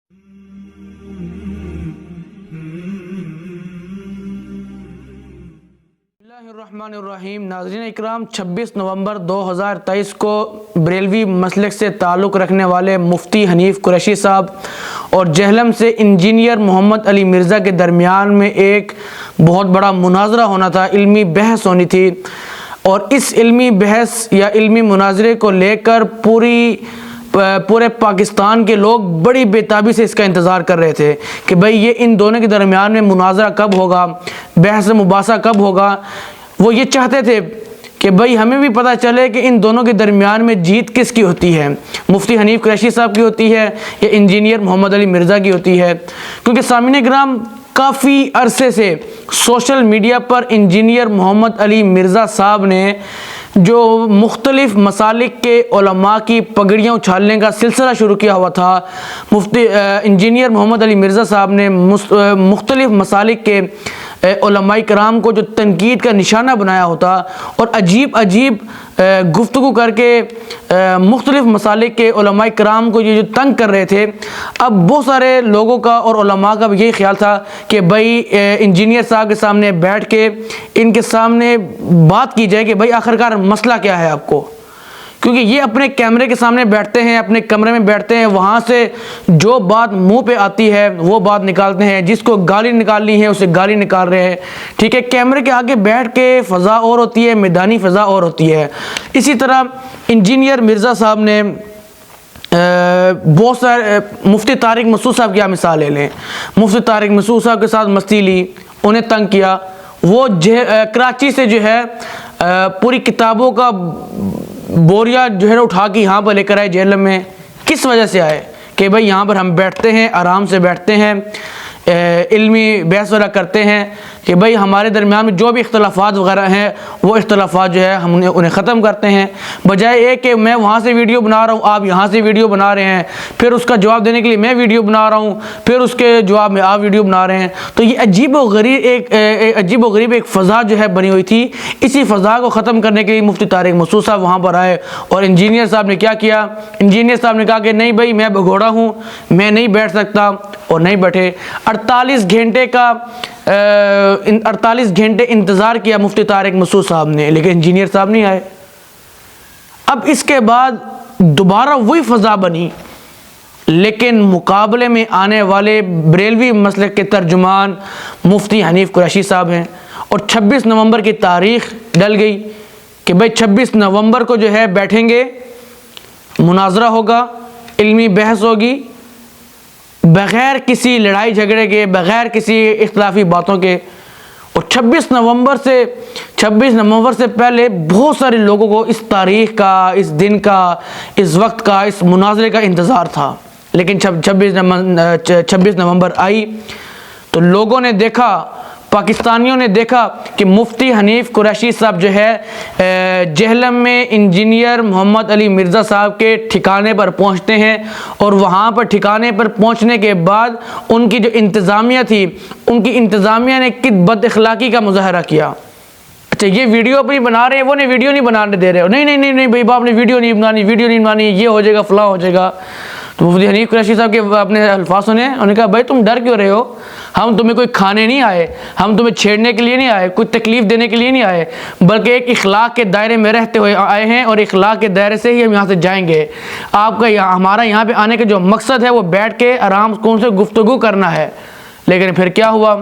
बिस्मिल्लाहिर्रहमानिर्रहीम। नाज़रीन इकराम, 26 नवंबर 2023 को बरेलवी मसलक से ताल्लुक़ रखने वाले मुफ्ती हनीफ़ कुरैशी साहब और जहलम से इंजीनियर मोहम्मद अली मिर्ज़ा के दरमियान में एक बहुत बड़ा मुनाजरा होना था, इल्मी बहस होनी थी। और इस इल्मी बहस या इल्मी मुनाजरे को लेकर पूरे पाकिस्तान के लोग बड़ी बेताबी से इसका इंतज़ार कर रहे थे कि भाई ये इन दोनों के दरमियान में मुनाजरा कब होगा, बहस मुबासा कब होगा। वो ये चाहते थे कि भाई हमें भी पता चले कि इन दोनों के दरमियान में जीत किसकी होती है, मुफ्ती हनीफ़ कुरैशी साहब की होती है या इंजीनियर मोहम्मद अली मिर्ज़ा की होती है। क्योंकि सामने ग्राम काफ़ी अरसे से सोशल मीडिया पर इंजीनियर मोहम्मद अली मिर्ज़ा साहब ने जो मुख्तलिफ़ मसालिक के उलमा की पगड़ियाँ उछालने का सिलसिला शुरू किया हुआ था। मुफ्ती इंजीनियर मोहम्मद अली मिर्ज़ा साहब ने मुख्तलिफ़ मसालिक के उलमाए कराम को जो तनकीद का निशाना बनाया होता और अजीब अजीब गुफ्तगू करके मुख्तलिफ़ मसालिक के उलमाए कराम को ये जो तंग कर रहे थे। अब बहुत सारे लोगों का और उलमा का भी यही ख्याल था कि भाई इंजीनियर साहब के सामने बैठ के इनके सामने बात की जाए कि भाई आखिरकार मसला क्या है आपको। क्योंकि ये अपने कैमरे के सामने बैठते हैं, अपने कमरे में बैठते हैं, वहाँ से जो बात मुंह पे आती है वो बात निकालते हैं। जिसको गाली निकालनी है उसे गाली निकाल रहे हैं, ठीक है। कैमरे के आगे बैठ के फ़ज़ा और होती है, मैदानी फ़ज़ा और होती है। इसी तरह इंजीनियर मिर्ज़ा साहब ने बहुत सारे मुफ्ती तारिक मसूद साहब की आप मिसाल ले लें। मुफ्ती तारिक मसूद साहब के साथ मस्ती ली, उन्हें तंग किया। वो कराची से जो है पूरी किताबों का बोरिया जो है ना उठा के यहाँ पर लेकर आए जेल में। किस वजह से आए कि भाई यहाँ पर हम बैठते हैं, आराम से बैठते हैं, इल्मी बहस वगैरह करते हैं कि भाई हमारे दरमियान में जो भी इख्तलाफात वगैरह हैं वो इख्तलाफात जो है हम उन्हें ख़त्म करते हैं। बजाय एक कि मैं वहाँ से वीडियो बना रहा हूँ, आप यहाँ से वीडियो बना रहे हैं, फिर उसका जवाब देने के लिए मैं वीडियो बना रहा हूँ, फिर उसके जवाब में आप वीडियो बना रहे हैं। तो ये अजीब व गरीब एक फ़ज़ा जो है बनी हुई थी। इसी फ़ज़ा को ख़त्म करने के लिए मुफ्ती तारिक मसूद साहब वहाँ पर आए और इंजीनियर साहब ने क्या किया, इंजीनियर साहब ने कहा कि नहीं भाई मैं भगोड़ा हूँ, मैं नहीं बैठ सकता, और नहीं बैठे। 48 घंटे इंतज़ार किया मुफ्ती तारिक मसूद साहब ने, लेकिन इंजीनियर साहब नहीं आए। अब इसके बाद दोबारा वही फ़ज़ा बनी, लेकिन मुकाबले में आने वाले बरेलवी मसलक के तर्जुमान मुफ्ती हनीफ़ कुरैशी साहब हैं। और 26 नवंबर की तारीख़ डल गई कि भाई 26 नवंबर को जो है बैठेंगे, मुनाजरा होगा, इल्मी बहस होगी, बग़ैर किसी लड़ाई झगड़े के, बग़ैर किसी इख्तिलाफी बातों के। और 26 नवंबर से पहले बहुत सारे लोगों को इस तारीख़ का, इस दिन का, इस वक्त का, इस मुनाजरे का इंतज़ार था। लेकिन 26 नवंबर आई तो लोगों ने देखा, पाकिस्तानियों ने देखा कि मुफ्ती हनीफ़ कुरैशी साहब जो है जहलम में इंजीनियर मोहम्मद अली मिर्ज़ा साहब के ठिकाने पर पहुंचते हैं। और वहां पर ठिकाने पर पहुंचने के बाद उनकी जो इंतज़ामिया थी, उनकी इंतज़ामिया ने किस बदअखलाक़ी का मुज़ाहरा किया। अच्छा, ये वीडियो अपनी बना रहे हैं, वो नहीं वीडियो नहीं बनाने दे रहे हो, नहीं नहीं नहीं नहीं भाई बाप ने वीडियो नहीं बनानी, ये हो जाएगा, फ़लाँ हो जाएगा। तो मुफ्ती हनीफ़ कुरैशी साहब के अपने अल्फाज सुने, उन्होंने कहा भाई तुम डर क्यों रहे हो, हम तुम्हें कोई खाने नहीं आए, हम तुम्हें छेड़ने के लिए नहीं आए, कोई तकलीफ़ देने के लिए नहीं आए, बल्कि एक इखलाक के दायरे में रहते हुए आए हैं और इखलाक के दायरे से ही हम यहाँ से जाएंगे। आपका हमारा यहाँ पे आने का जो मकसद है वो बैठ के आराम से गुफ्तगू करना है। लेकिन फिर क्या हुआ,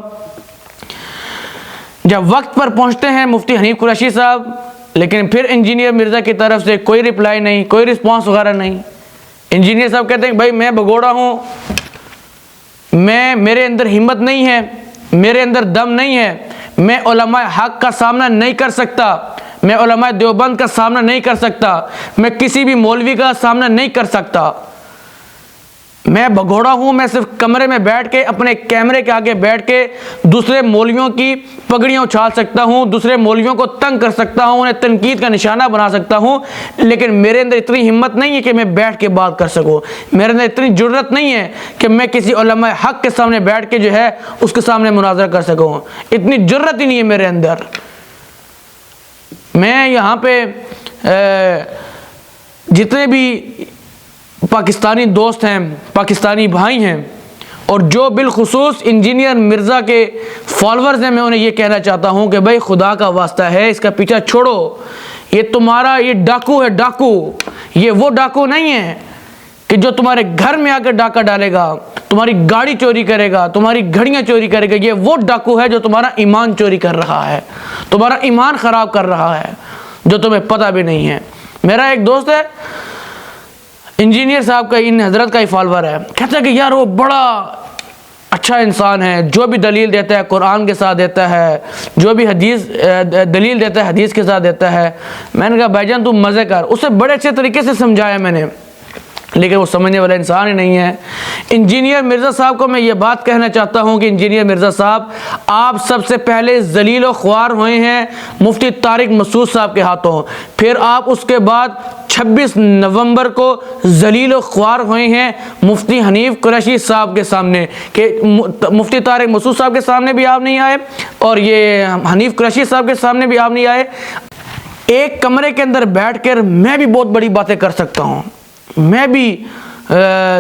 जब वक्त पर पहुँचते हैं मुफ्ती हनीफ़ कुरैशी साहब, लेकिन फिर इंजीनियर मिर्ज़ा की तरफ से कोई रिप्लाई नहीं, कोई रिस्पॉन्स वगैरह नहीं। इंजीनियर साहब कहते हैं भाई मैं भगोड़ा हूँ, मेरे अंदर हिम्मत नहीं है, मेरे अंदर दम नहीं है, मैं उलमाए हक़ का सामना नहीं कर सकता, मैं उलमाए देवबंद का सामना नहीं कर सकता, मैं किसी भी मौलवी का सामना नहीं कर सकता, मैं भगोड़ा हूँ। मैं सिर्फ कमरे में बैठ के, अपने कैमरे के आगे बैठ के दूसरे मौलवियों की पगड़ियाँ उछाल सकता हूँ, दूसरे मौलवियों को तंग कर सकता हूँ, उन्हें तनकीद का निशाना बना सकता हूँ, लेकिन मेरे अंदर इतनी हिम्मत नहीं है कि मैं बैठ के बात कर सकूँ। मेरे अंदर इतनी जुर्रत नहीं है कि मैं किसी उलमाए हक़ के सामने बैठ के जो है उसके सामने मुनाज़रा कर सकूँ। इतनी जुर्रत ही नहीं है मेरे अंदर। मैं यहाँ पे जितने भी पाकिस्तानी दोस्त हैं, पाकिस्तानी भाई हैं, और जो बिलखुसूस इंजीनियर मिर्ज़ा के फॉलोअर्स हैं, मैं उन्हें ये कहना चाहता हूँ कि भाई खुदा का वास्ता है, इसका पीछा छोड़ो। ये तुम्हारा ये डाकू है, डाकू। ये वो डाकू नहीं है कि जो तुम्हारे घर में आकर डाका डालेगा, तुम्हारी गाड़ी चोरी करेगा, तुम्हारी घड़ियां चोरी करेगा। ये वो डाकू है जो तुम्हारा ईमान चोरी कर रहा है, तुम्हारा ईमान खराब कर रहा है, जो तुम्हें पता भी नहीं है। मेरा एक दोस्त है, इंजीनियर साहब का, इन हजरत का ही फॉलोअर है। कहता है कि यार वो बड़ा अच्छा इंसान है, जो भी दलील देता है कुरान के साथ देता है, जो भी हदीस दलील देता है हदीस के साथ देता है। मैंने कहा भाईजान तू मज़े कर। उसे बड़े अच्छे तरीके से समझाया मैंने, लेकिन वो समझने वाला इंसान ही नहीं है। इंजीनियर मिर्ज़ा साहब को मैं ये बात कहना चाहता हूँ कि इंजीनियर मिर्ज़ा साहब, आप सबसे पहले ज़लील व ख्वार हुए हैं मुफ्ती तारिक मसूद साहब के हाथों, फिर आप उसके बाद 26 नवंबर को ज़लील व ख्वार हुए हैं मुफ्ती हनीफ कुरैशी साहब के सामने, कि मुफ्ती तारिक मसूद साहब के सामने भी आप नहीं आए और ये हनीफ कुरैशी साहब के सामने भी आप नहीं आए। एक कमरे के अंदर बैठ कर मैं भी बहुत बड़ी बातें कर सकता हूँ, मैं भी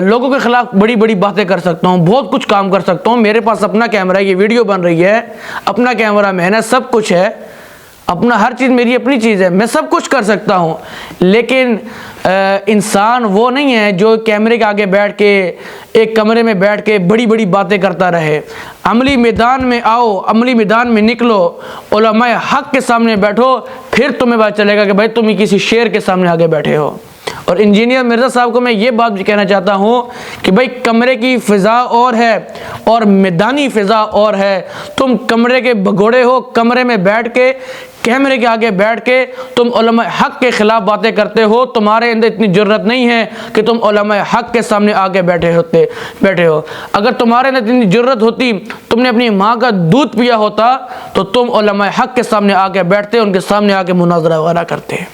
लोगों के ख़िलाफ़ बड़ी बड़ी बातें कर सकता हूँ, बहुत कुछ काम कर सकता हूँ। मेरे पास अपना कैमरा है, ये वीडियो बन रही है, अपना कैमरा मैन है, सब कुछ है, अपना हर चीज़ मेरी अपनी चीज़ है, मैं सब कुछ कर सकता हूँ। लेकिन इंसान वो नहीं है जो कैमरे के आगे बैठ के, एक कमरे में बैठ के बड़ी बड़ी बातें करता रहे। अमली मैदान में आओ, अमली मैदान में निकलो, उलमाए हक़ के सामने बैठो, फिर तुम्हें पता चलेगा कि भाई तुम किसी शेर के सामने आगे बैठे हो। और इंजीनियर मिर्ज़ा साहब को मैं ये बात भी कहना चाहता हूँ कि भाई कमरे की फ़िज़ा और है और मैदानी फ़िज़ा और है। तुम कमरे के भगोड़े हो, कमरे में बैठ के, कैमरे के आगे बैठ के तुम उलमाए हक़ के ख़िलाफ़ बातें करते हो। तुम्हारे अंदर इतनी ज़रूरत नहीं है कि तुम उलमाए हक़ के सामने आगे बैठे हो। अगर तुम्हारे अंदर इतनी ज़रूरत होती, तुमने अपनी माँ का दूध पिया होता, तो तुम उलमाए हक़ के सामने आके बैठते, उनके सामने आके मुनाज़रा वगैरह करते।